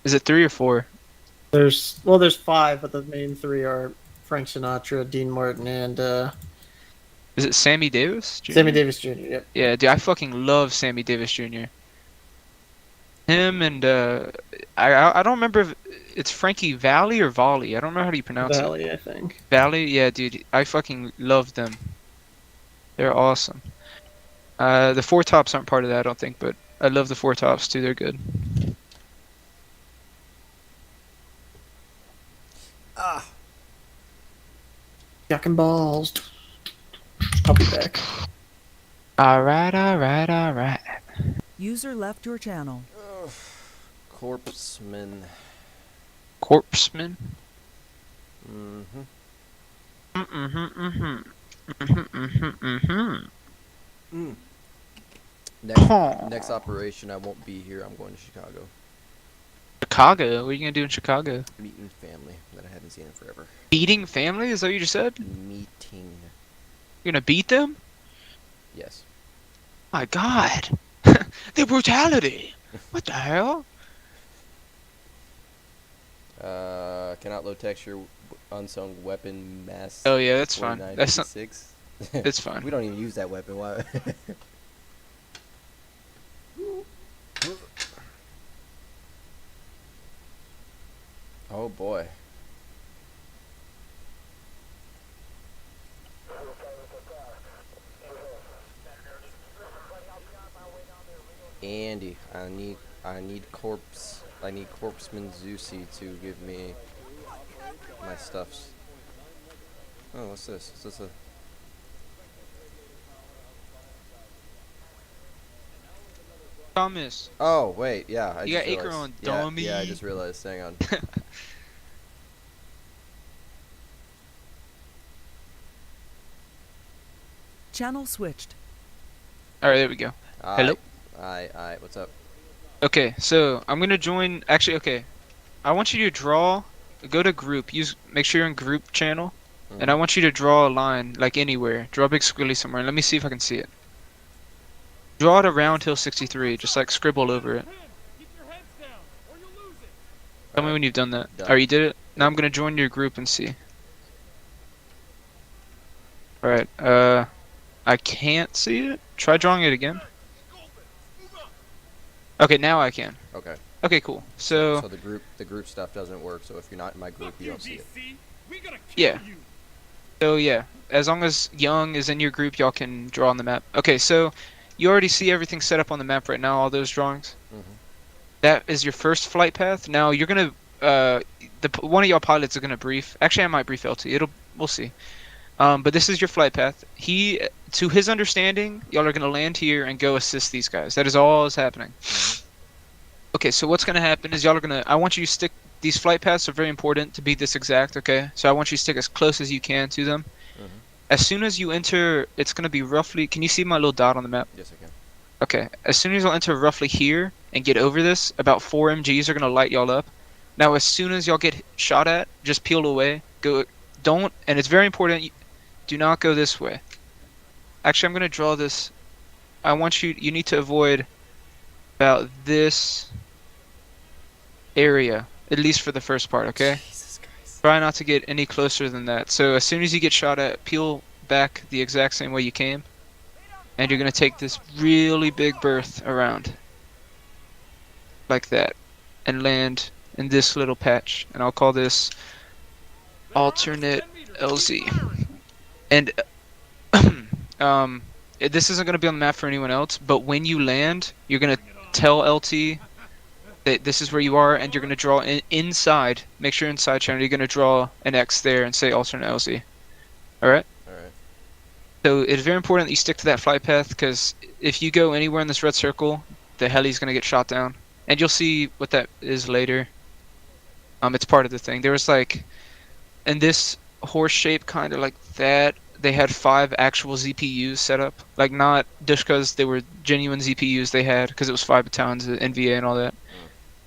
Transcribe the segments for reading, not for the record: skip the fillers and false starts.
Is it 3 or 4? There's five, but the main three are Frank Sinatra, Dean Martin, and Is it Sammy Davis Sammy Jr.? Davis Jr. Yep. Yeah, dude, I fucking love Sammy Davis Jr. Him and I don't remember if it's Frankie Valli or Volley. I don't know how do you pronounce it. Valley, I think. Valley? Yeah, dude, I fucking love them. They're awesome. The Four Tops aren't part of that, I don't think, but I love the Four Tops too. They're good. Ah, Jack and balls. I'll be back. All right, all right, all right. User left your channel. corpseman. Corpseman. Mm-hmm. Mm-hmm, mm-hmm. Mm. Huh. Next operation, I won't be here. I'm going to Chicago. Chicago? What are you gonna do in Chicago? Meeting family that I haven't seen in forever. Beating family? Is that what you just said? Meeting. You're gonna beat them? Yes. My God. The brutality. What the hell? Cannot load texture unsung weapon mass. Oh yeah, that's fine. That's not. 4956. It's fine. We don't even use that weapon. Why? Oh boy. Andy, I need corpseman Zeusy to give me my stuffs. Oh, what's this? Is this a Thomas, Oh, wait, yeah, I you just got Acre realized. on Yeah, dummy. yeah, I just realized. Hang on. Channel switched. All right, there we go. Hello. Alright, what's up? Okay, so I'm gonna join. Actually, okay. I want you to draw. Go to group. Make sure you're in group channel, and I Mhm. want you to draw a line like anywhere. Draw a big squiggly somewhere. Let me see if I can see it. Draw it around Hill 63. Just like scribble over it. Tell me Alright, when you've done that. done. Or you did it. Now Yep. I'm gonna join your group and see. All right. I can't see it. Try drawing it again. Okay, now I can. Okay. Okay, cool. So, So so the group stuff doesn't work. So if you're not in my group, you don't see it. yeah. So yeah, as long as Young is in your group, y'all can draw on the map. Okay, so you already see everything set up on the map right now, all those drawings. Mhm. That is your first flight path. Now you're gonna one of y'all pilots is gonna brief. Actually, I might brief LT. We'll see. But this is your flight path. To his understanding, y'all are gonna land here and go assist these guys. That is all is happening. Mhm. Okay, so what's gonna happen is y'all are gonna. I want you to stick. These flight paths are very important to be this exact. Okay, so I want you to stick as close as you can to them. Mhm. As soon as you enter, it's gonna be roughly. Can you see my little dot on the map? Yes, I can. Okay. As soon as y'all enter roughly here and get over this, about 4 MGs are gonna light y'all up. Now, as soon as y'all get shot at, just peel away. Go. Don't. And it's very important. Do not go this way. Actually, I'm gonna draw this. I want you. You need to avoid about this area, at least for the first part. Okay. Jesus Christ. Try not to get any closer than that. So as soon as you get shot at, peel back the exact same way you came, and you're gonna take this really big berth around, like that, and land in this little patch. And I'll call this alternate LZ. And this isn't gonna be on the map for anyone else, but when you land, you're gonna tell LT that this is where you are, and you're gonna draw inside. Make sure inside channel you're gonna draw an X there and say alternate LZ. All right. Alright. So it's very important that you stick to that flight path, because if you go anywhere in this red circle, the heli's gonna get shot down, and you'll see what that is later. It's part of the thing. There was like, in this horse shape, kind of like that. They had 5 actual ZPUs set up, like not just because they were genuine ZPUs they had, because it was 5 battalions, NVA and all that.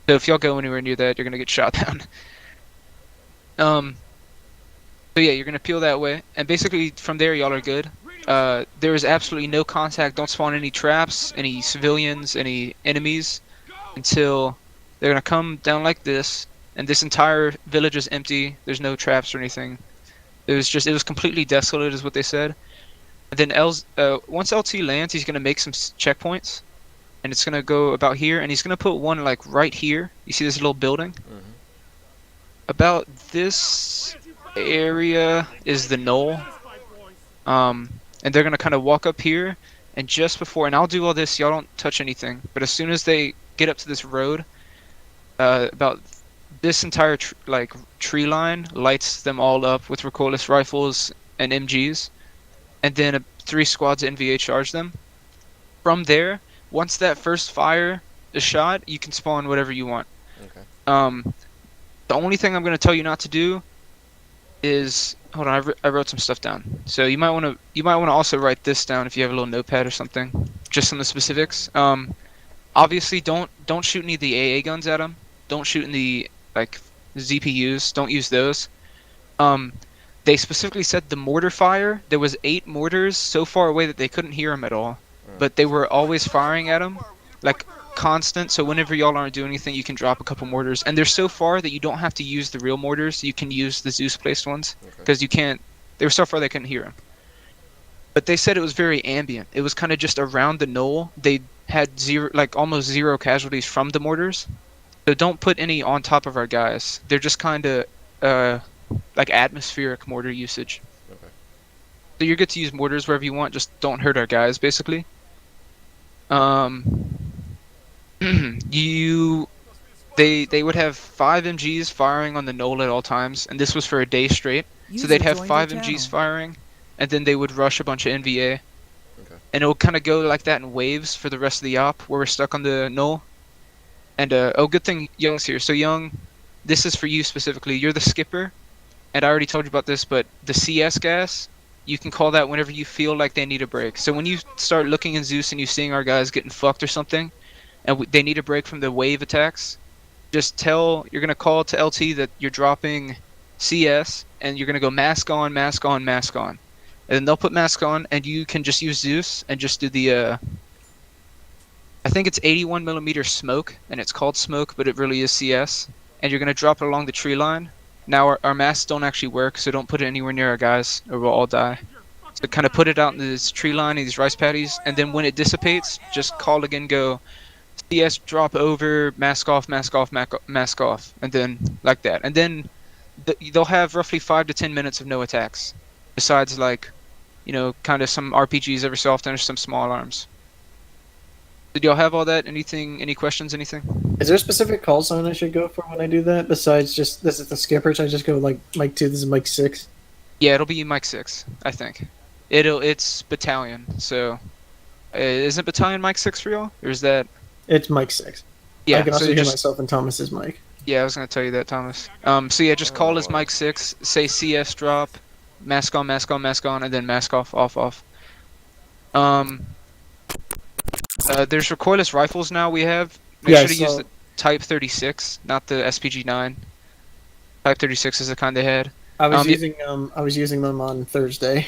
So if y'all go anywhere near that, you're gonna get shot down. Um. So yeah, you're gonna peel that way, and basically from there y'all are good. There is absolutely no contact. Don't spawn any traps, any civilians, any enemies until They're gonna come down like this, and this entire village is empty. There's no traps or anything. It was completely desolate, is what they said. And then once LT lands, he's gonna make some checkpoints, and it's gonna go about here, and he's gonna put one like right here. You see this little building? Mm-hmm. About this area is the knoll. And they're gonna kind of walk up here, and just before, and I'll do all this, y'all don't touch anything. But as soon as they get up to this road, about this entire tree line lights them all up with recoilless rifles and MGs, and then 3 squads of NVA charge them. From there, once that first fire is shot, you can spawn whatever you want. Okay. The only thing I'm gonna tell you not to do is hold on. I wrote some stuff down, so you might want to also write this down if you have a little notepad or something, just some of the specifics. Obviously, don't shoot any of the AA guns at them. Don't shoot in the like ZPUs. Don't use those. They specifically said the mortar fire. There was 8 mortars so far away that they couldn't hear them at all, but they were always firing at them, like constant. So whenever y'all aren't doing anything, you can drop a couple mortars, and they're so far that you don't have to use the real mortars. You can use the Zeus placed ones because you can't. They were so far they couldn't hear them. But they said it was very ambient. It was kind of just around the knoll. They had almost zero casualties from the mortars. So don't put any on top of our guys. They're just kind of like atmospheric mortar usage. Okay. So you're good to use mortars wherever you want. Just don't hurt our guys, basically. They would have 5 MGs firing on the knoll at all times, and this was for a day straight. So they'd have 5 MGs firing, and then they would rush a bunch of NVA. Okay. And it would kind of go like that in waves for the rest of the op, where we're stuck on the knoll. And good thing Young's here. So Young, this is for you specifically. You're the skipper, and I already told you about this, but the CS gas, you can call that whenever you feel like they need a break. So when you start looking in Zeus and you seeing our guys getting fucked or something, and they need a break from the wave attacks, you're gonna call to LT that you're dropping CS, and you're gonna go mask on, mask on, mask on, and then they'll put mask on, and you can just use Zeus and just do the I think it's 81mm smoke, and it's called smoke, but it really is CS, and you're gonna drop it along the tree line. Now our masks don't actually work, so don't put it anywhere near our guys, or we'll all die. So kind of put it out in this tree line, in these rice paddies, and then when it dissipates, just call again, go CS drop over, mask off, mask off, mask off, and then like that. And then they'll have roughly 5 to 10 minutes of no attacks, besides kind of some RPGs every so often or some small arms. Did y'all have all that? Anything? Any questions? Anything? Is there a specific call sign I should go for when I do that? Besides just this is the skipper, should I just go like Mike 2, this is Mike 6? Yeah, it'll be Mike 6, I think. It's battalion, so isn't battalion Mike 6 for y'all? Or is that? It's Mike 6. Yeah, I can also so hear myself and Thomas's mic. Yeah, I was gonna tell you that, Thomas. So yeah, just call as Mike 6, say CS drop, mask on, mask on, mask on, and then mask off, off, off. There's recoilless rifles now we have. Make sure to use the Type 36, not the SPG-9. Type 36 is the kind they had. I was using them on Thursday.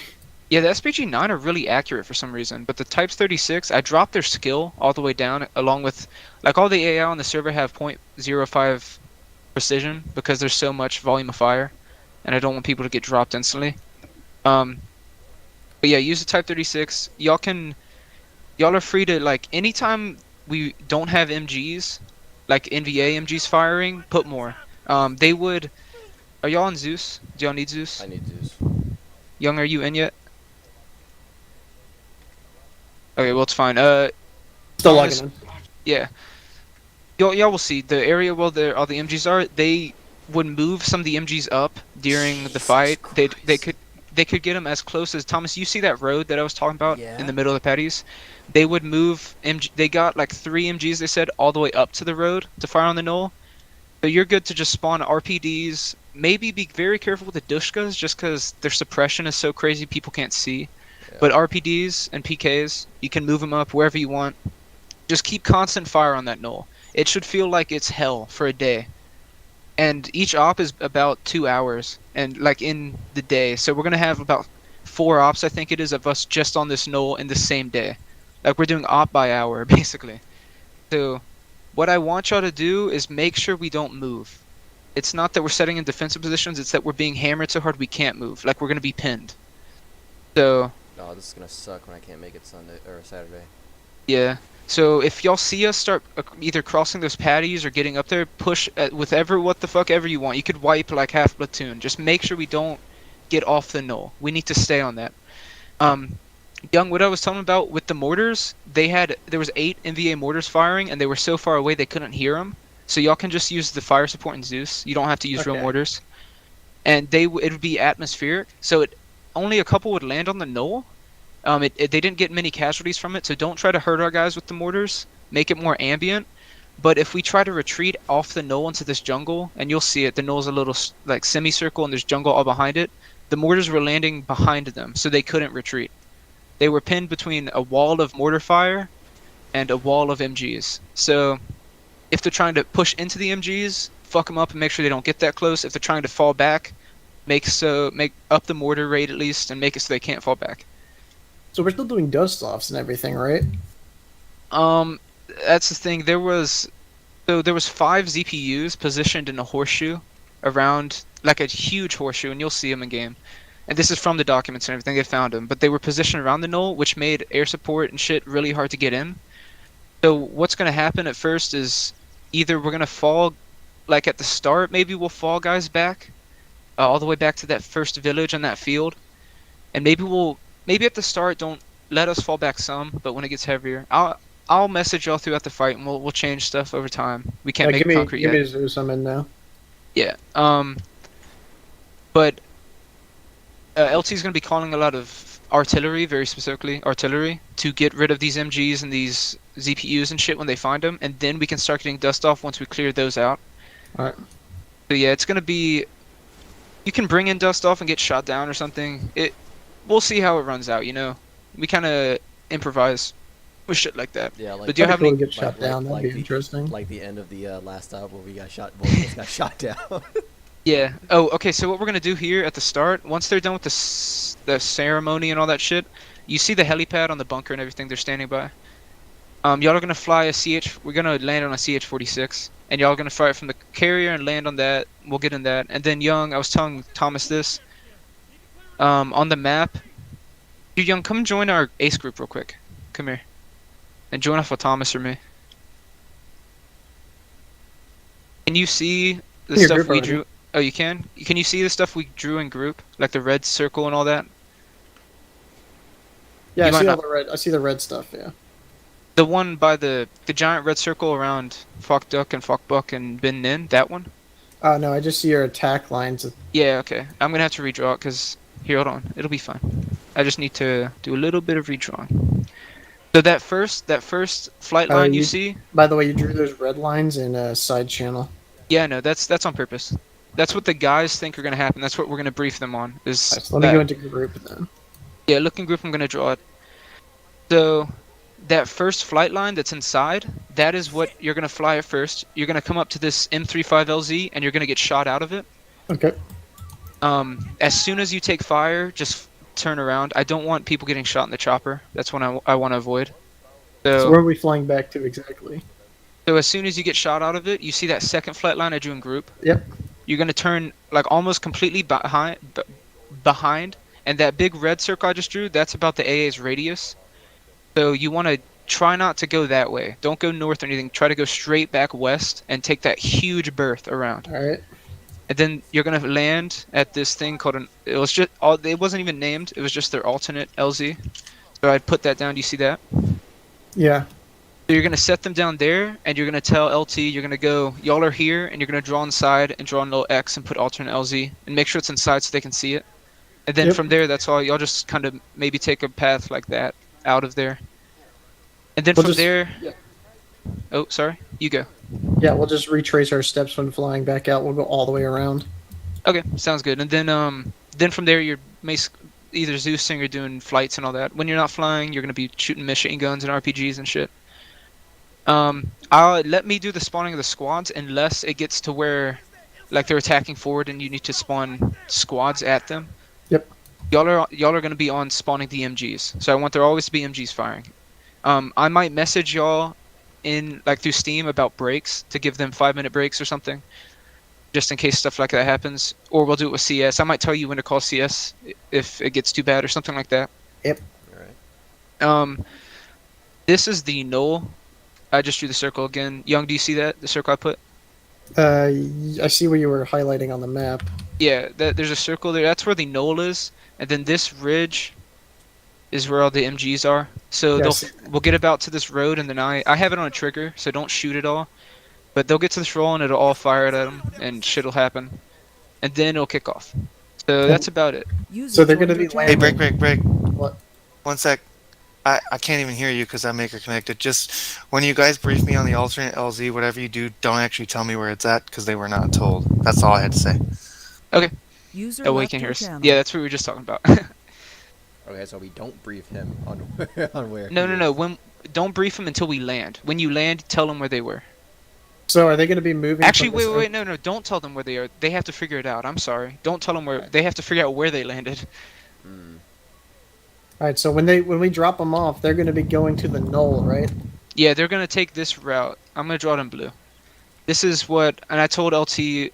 Yeah, the SPG-9 are really accurate for some reason, but the Type 36, I dropped their skill all the way down, along with, like, all the AI on the server have .05 precision because there's so much volume of fire, and I don't want people to get dropped instantly. But yeah, use the Type 36. Y'all are free to, like, anytime we don't have MGs, like NVA MGs firing, put more. Are y'all on Zeus? Do y'all need Zeus? I need Zeus. Young, are you in yet? Okay, well, it's fine. Still logging in. Yeah. Y'all will see. The area where all the MGs are, they would move some of the MGs up during the fight. They could get them as close as, Thomas, you see that road that I was talking about in the middle of the patties? They would move they got like 3 MGs, they said, all the way up to the road to fire on the knoll. So you're good to just spawn RPDs. Maybe be very careful with the Dushkas, just because their suppression is so crazy people can't see. Yeah. But RPDs and PKs, you can move them up wherever you want. Just keep constant fire on that knoll. It should feel like it's hell for a day. And each op is about 2 hours, and like in the day. So we're going to have about 4 ops, I think it is, of us just on this knoll in the same day. Like we're doing op by hour, basically. So What I want y'all to do is make sure we don't move. It's not that we're setting in defensive positions, it's that we're being hammered so hard we can't move. Like we're gonna be pinned. So Oh, this is gonna suck when I can't make it Sunday or Saturday. yeah. So if y'all see us start either crossing those patties or getting up there, push with ever what the fuck ever you want. You could wipe like half platoon. Just make sure we don't get off the knoll. We need to stay on that. Um, Young, what I was telling about with the mortars, there was 8 MVA mortars firing, and they were so far away they couldn't hear them. So y'all can just use the fire support in Zeus. You don't have to use real Okay. mortars, and it would be atmospheric. So only a couple would land on the knoll. They didn't get many casualties from it, so don't try to hurt our guys with the mortars. Make it more ambient. But if we try to retreat off the knoll into this jungle, and you'll see it, the knoll's a little like semicircle, and there's jungle all behind it. The mortars were landing behind them, so they couldn't retreat. They were pinned between a wall of mortar fire and a wall of MGs. So if they're trying to push into the MGs, fuck them up and make sure they don't get that close. If they're trying to fall back, make up the mortar rate at least and make it so they can't fall back. So we're still doing dust offs and everything, right? That's the thing. There was 5 ZPUs positioned in a horseshoe around like a huge horseshoe, and you'll see them in game. And this is from the documents and everything. They found them, but they were positioned around the knoll, which made air support and shit really hard to get in. So what's gonna happen at first is either we're gonna fall, like at the start, maybe we'll fall guys back, all the way back to that first village on that field, and maybe at the start don't let us fall back some, but when it gets heavier, I'll message y'all throughout the fight and we'll change stuff over time. We can't make it concrete give yet. me Zeus. I'm in now. Yeah. But LT is going to be calling a lot of artillery, very specifically artillery, to get rid of these MGs and these ZPUs and shit when they find them, and then we can start getting dust off once we clear those out. Alright. So yeah, it's going to be. You can bring in dust off and get shot down or something. We'll see how it runs out. You know, we kind of improvise with shit like that. Yeah, like But do you That'd have be cool any? to get shot down. That'd be the, interesting. like the end of the last time where we got shot. Both of us got shot down. Yeah. Oh, okay. So what we're gonna do here at the start, once they're done with the ceremony and all that shit, you see the helipad on the bunker and everything they're standing by. Y'all are gonna fly a CH. We're gonna land on a CH-46, and y'all are gonna fly it from the carrier and land on that. We'll get in that, and then Young, I was telling Thomas this. On the map, dude, Young, come join our ace group real quick. Come here, and join off with Thomas or me. Can you see the Your stuff group we already. drew? Oh, you can? Can you see the stuff we drew in group? Like the red circle and all that? Yeah, You I might see all not- the red. I see the red stuff. Yeah. The one by the giant red circle around Fok Duck and Fok Buck and Bin Nin? That one? Oh no, I just see your attack lines. Yeah, okay. I'm gonna have to redraw it because... Here, hold on. It'll be fine. I just need to do a little bit of redrawing. So that first flight line you you- see? By the way, you drew those red lines in a side channel. Yeah, no, that's on purpose. That's what the guys think are gonna happen. That's what we're gonna brief them on. Is Alright, so let me that. go into group then. Yeah, looking group, I'm gonna draw it. So that first flight line that's inside, that is what you're gonna fly at first. You're gonna come up to this M35LZ and you're gonna get shot out of it. Okay. As soon as you take fire, just turn around. I don't want people getting shot in the chopper. That's what I want to avoid. So where are we flying back to exactly? So as soon as you get shot out of it, you see that second flight line I drew in group. Yep. You're gonna turn like almost completely behind, and that big red circle I just drew, that's about the AA's radius. So you want to try not to go that way. Don't go north or anything. Try to go straight back west and take that huge berth around. All right. And then you're gonna land at this thing called it wasn't even named. It was just their alternate LZ. So I'd put that down. Do you see that? Yeah. So you're gonna set them down there, and you're gonna tell LT you're gonna go. Y'all are here, and you're gonna draw inside and draw a little X and put alternate LZ and make sure it's inside so they can see it. And then Yep. from there, that's all. Y'all just kind of maybe take a path like that out of there. And then We'll from just- there. yeah. Oh, sorry. You go. Yeah, we'll just retrace our steps when flying back out. We'll go all the way around. Okay, sounds good. And then from there, you're either Zeusing or doing flights and all that. When you're not flying, you're gonna be shooting machine guns and RPGs and shit. I'll let me do the spawning of the squads unless it gets to where, like, they're attacking forward and you need to spawn squads at them. Yep. Y'all are gonna be on spawning the MGs, so I want there always to be MGs firing. I might message y'all in like through Steam about breaks to give them 5-minute breaks or something, just in case stuff like that happens. Or we'll do it with CS. I might tell you when to call CS if it gets too bad or something like that. Yep. All right. Um, this is the null. I just drew the circle again. Young, do you see that? The circle I put? I see what you were highlighting on the map. Yeah, there's a circle there. That's where the knoll is, and then this ridge is where all the MGs are. So Yeah, I they'll see. we'll get about to this road, and then I have it on a trigger, so don't shoot it all. But they'll get to this roll, and it'll all fire it at them, and shit'll happen, and then it'll kick off. So that's about it. User So they're joined gonna be your channel. Hey, landing. break. What? One sec. I can't even hear you because I'm maker connected. Just when you guys brief me on the alternate LZ, whatever you do, don't actually tell me where it's at because they were not told. That's all I had to say. Okay. User Oh, we left can hear your us. channel. Yeah, that's what we were just talking about. Okay, so we don't brief him on on where. No, he no, is. no. Don't brief them until we land. When you land, tell them where they were. So are they going to be moving? Actually, from this wait. No. Don't tell them where they are. They have to figure it out. I'm sorry. Don't tell them where. Right. They have to figure out where they landed. Mm. All right. So when we drop them off, they're going to be going to the knoll, right? Yeah, they're gonna take this route. I'm gonna draw it in blue. This is what, and I told LT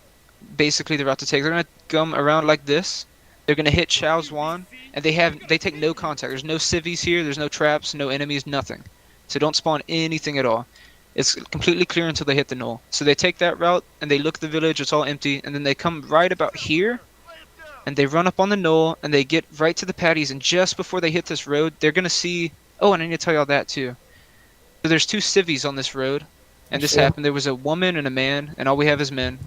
basically the route to take. They're gonna come around like this. They're gonna hit Chao Zwan, and they take no contact. There's no civvies here. There's no traps, no enemies, nothing. So don't spawn anything at all. It's completely clear until they hit the knoll. So they take that route, and they look at the village. It's all empty, and then they come right about here, and they run up on the knoll, and they get right to the patties. And just before they hit this road, they're gonna see. Oh, and I need to tell y'all that too. So there's two civvies on this road, and this Sure. happened. There was a woman and a man, and all we have is men.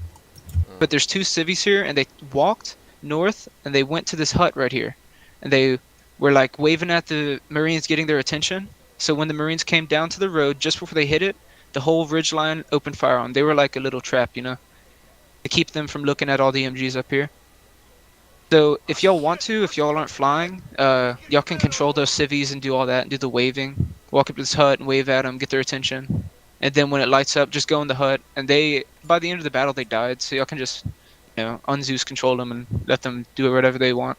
But there's two civvies here, and they walked north, and they went to this hut right here, and they were like waving at the Marines, getting their attention. So when the Marines came down to the road, just before they hit it, the whole ridge line opened fire on. They were like a little trap, to keep them from looking at all the MGs up here. So if y'all want to, if y'all aren't flying, y'all can control those civvies and do all that and do the waving. Walk up to this hut and wave at them, get their attention. And then when it lights up, just go in the hut. And by the end of the battle, they died. So y'all can just, unZeus control them and let them do whatever they want.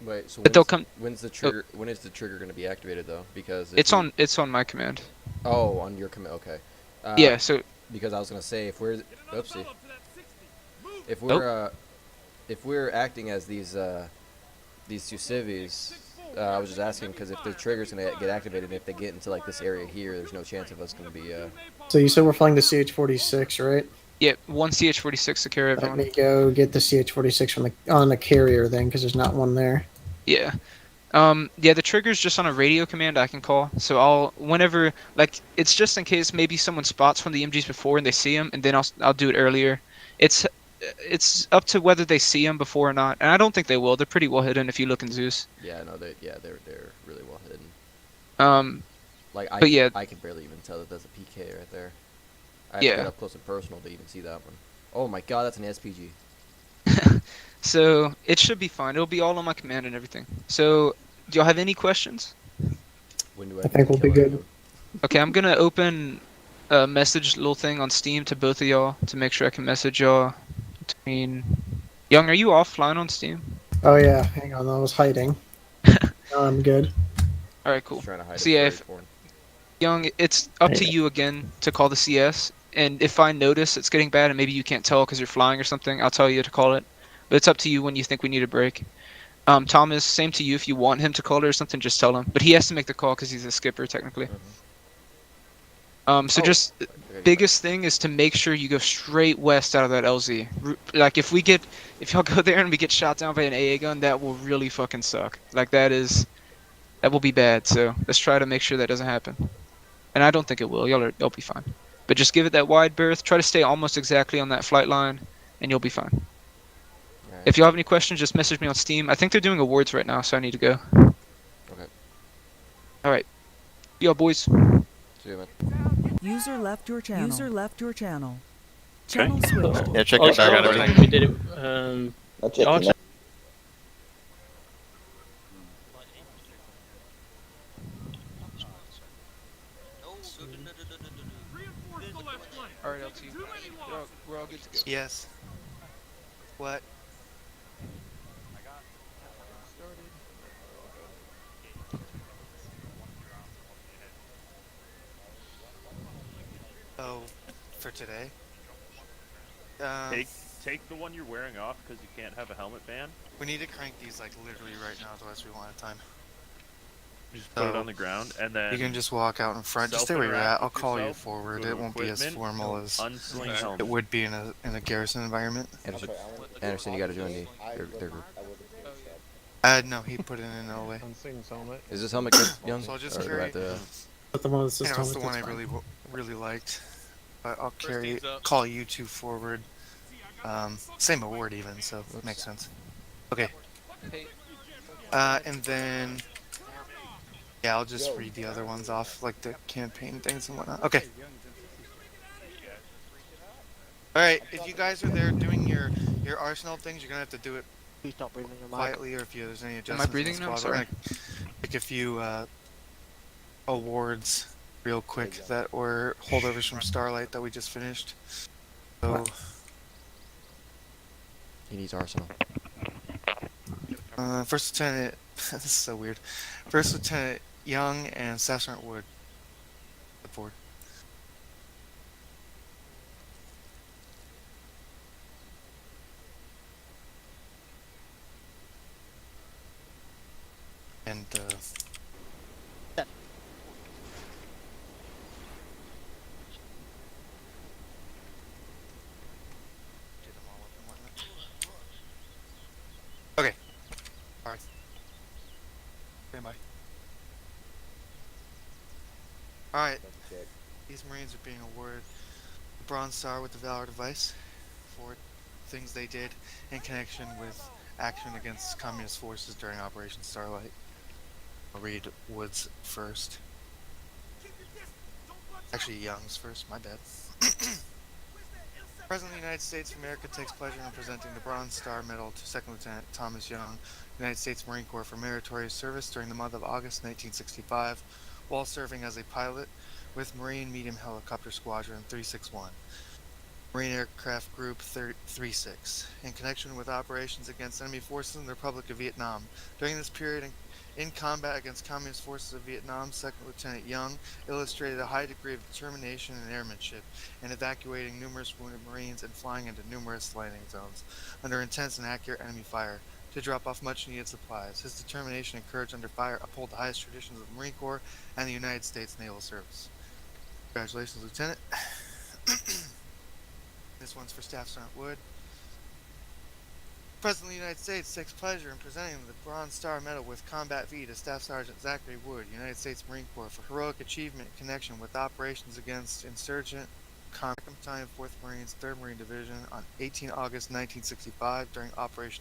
Wait, so But they'll come. when's the trigger? When is the trigger going to be activated though? Because It's on my command. Oh, on your command. Okay. Yeah. So Because I was gonna say if we're oopsie, Oh. If we're acting as these two civvies, I was just asking because if the trigger's gonna get activated, and if they get into like this area here, there's no chance of us gonna be. So you said we're flying the CH-46, right? yeah, one CH-46 to carry Let everyone. me go get the CH-46 on the carrier then, because there's not one there. Yeah. Yeah, the trigger's just on a radio command I can call. So whenever, like, it's just in case maybe someone spots one of the MGs before and they see him, and then I'll do it earlier. It's up to whether they see him before or not, and I don't think they will. They're pretty well hidden if you look in Zeus. Yeah, no, they're really well hidden. Like But yeah. I can barely even tell that there's a PK right there. I have to Yeah. get up close and personal to even see that one. Oh my god, that's an SPG. So it should be fine. It'll be all on my command and everything. So do y'all have any questions? When do I think we'll be good. Okay, I'm gonna open a message little thing on Steam to both of y'all to make sure I can message y'all between. Young, are you offline on Steam? Oh yeah, hang on, I was hiding. No, I'm good. All right, cool. Just trying to hide So it yeah, very if, porn. Young, it's up to Yeah. you again to call the CS. And if I notice it's getting bad and maybe you can't tell because you're flying or something, I'll tell you to call it. But it's up to you when you think we need a break. Thomas, same to you. If you want him to call it or something, just tell him. But he has to make the call because he's a skipper technically. So Oh, just okay, go biggest thing is to make sure you go straight west out of that LZ. Like if y'all go there and we get shot down by an AA gun, that will really fucking suck. Like that will be bad. So let's try to make sure that doesn't happen. And I don't think it will. Y'all be fine. But just give it that wide berth. Try to stay almost exactly on that flight line, and you'll be fine. Alright. If y'all have any questions, just message me on Steam. I think they're doing awards right now, so I need to go. Okay. All right, y'all boys. See you, man. User left your channel. User left your channel. Okay. Channel switched. Yeah, check your back out last everything. time we did it, That's it. y'all All right, LT. We're all good to go. Yes. What? Oh, for today. Um, Take the one you're wearing off because you can't have a helmet ban. we need to crank these like literally right now, otherwise we won't have time. Just put it on the ground, and then You can just walk out in front. Just stay where you're self-interact at. I'll with call you yourself, forward. go to It won't be as equipment, formal as unsling it helmet. would be in a garrison environment. Anderson, you gotta join their group. No, he put it in no way. Unsing's helmet. Is this helmet good, Young? So I'll just Or do I carry. have to- But the one that says Yeah, that's helmet, the one I that's fine. really liked. But I'll call you two forward. Same award even, so it makes sense. Okay. And then yeah, I'll just read the other ones off, like the campaign things and whatnot. Okay. All right. If you guys are there doing your arsenal things, you're gonna have to do it Please stop breathing your mic. quietly, or if there's any Am adjustments. I breathing in the now? squad, we're Sorry. gonna pick a few awards real quick that were holdovers from Starlight that we just finished. So He needs arsenal. First Lieutenant, this is so weird. First Lieutenant Young and Staff Sergeant Wood. The board. And did them all up and whatnot. Okay. Alright. Stand by. Alright. These Marines are being awarded the Bronze Star with the Valor Device for things they did in connection with action against communist forces during Operation Starlight. I'll read Wood's first. Actually, Young's first, my bad. President of the United States of America takes pleasure in presenting the Bronze Star Medal to Second Lieutenant Thomas Young, United States Marine Corps, for meritorious service during the month of August 1965, while serving as a pilot with Marine Medium Helicopter Squadron 361, Marine Aircraft Group 36, in connection with operations against enemy forces in the Republic of Vietnam. During this period, in combat against Communist forces of Vietnam, Second Lieutenant Young illustrated a high degree of determination and airmanship in evacuating numerous wounded Marines and flying into numerous landing zones under intense and accurate enemy fire to drop off much needed supplies. His determination and courage under fire uphold the highest traditions of the Marine Corps and the United States Naval Service. Congratulations, Lieutenant. This one's for Staff Sergeant Wood. President of the United States takes pleasure in presenting the Bronze Star Medal with Combat V to Staff Sergeant Zachary Wood, United States Marine Corps, for heroic achievement in connection with operations against insurgent Battalion 4th Marines 3rd Marine Division on 18 August 1965 during Operation